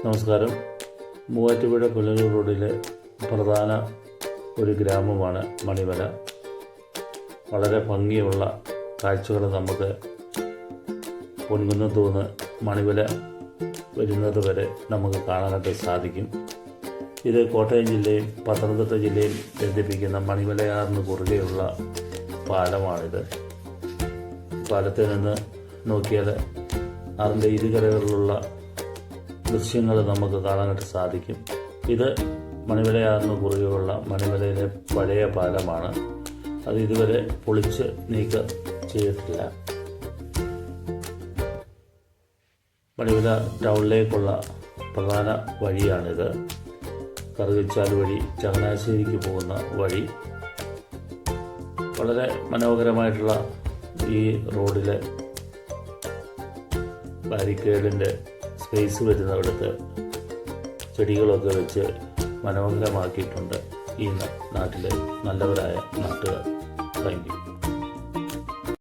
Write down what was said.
നമസ്കാരം. മൂവാറ്റുപുഴ പുനലൂർ റോഡിലെ പ്രധാന ഒരു ഗ്രാമമാണ് മണിമല. വളരെ ഭംഗിയുള്ള കാഴ്ചകൾ നമുക്ക് പൊൻകുന്നത്തു നിന്ന് മണിമല വരുന്നത് വരെ നമുക്ക് കാണാനായിട്ട് സാധിക്കും. ഇത് കോട്ടയം ജില്ലയും പത്തനംതിട്ട ജില്ലയും ബന്ധിപ്പിക്കുന്ന മണിമലയാറിന് കുറുകെയുള്ള പാലമാണിത്. പാലത്തിൽ നിന്ന് നോക്കിയാൽ അതിൻ്റെ ഇരുകരകളിലുള്ള ദൃശ്യങ്ങൾ നമുക്ക് കാണാനായിട്ട് സാധിക്കും. ഇത് മണിമലയാറിന് കുറുകെയുള്ള മണിമലയിലെ പഴയ പാലമാണ്. അത് ഇതുവരെ പൊളിച്ച് നീക്കം ചെയ്തിട്ടില്ല. മണിമല ടൗണിലേക്കുള്ള പ്രധാന വഴിയാണിത്. കറുകച്ചാൽ വഴി ചങ്ങനാശ്ശേരിക്ക് പോകുന്ന വഴി. വളരെ മനോഹരമായിട്ടുള്ള ഈ റോഡിലെ ബാരിക്കേഡിൻ്റെ സ്പേസ് വരുന്നിടത്ത് ചെടികളൊക്കെ വെച്ച് മനോഹരമാക്കിയിട്ടുണ്ട് ഈ നാട്ടിലെ നല്ലവരായ നാട്ടുകാർ. Thank you.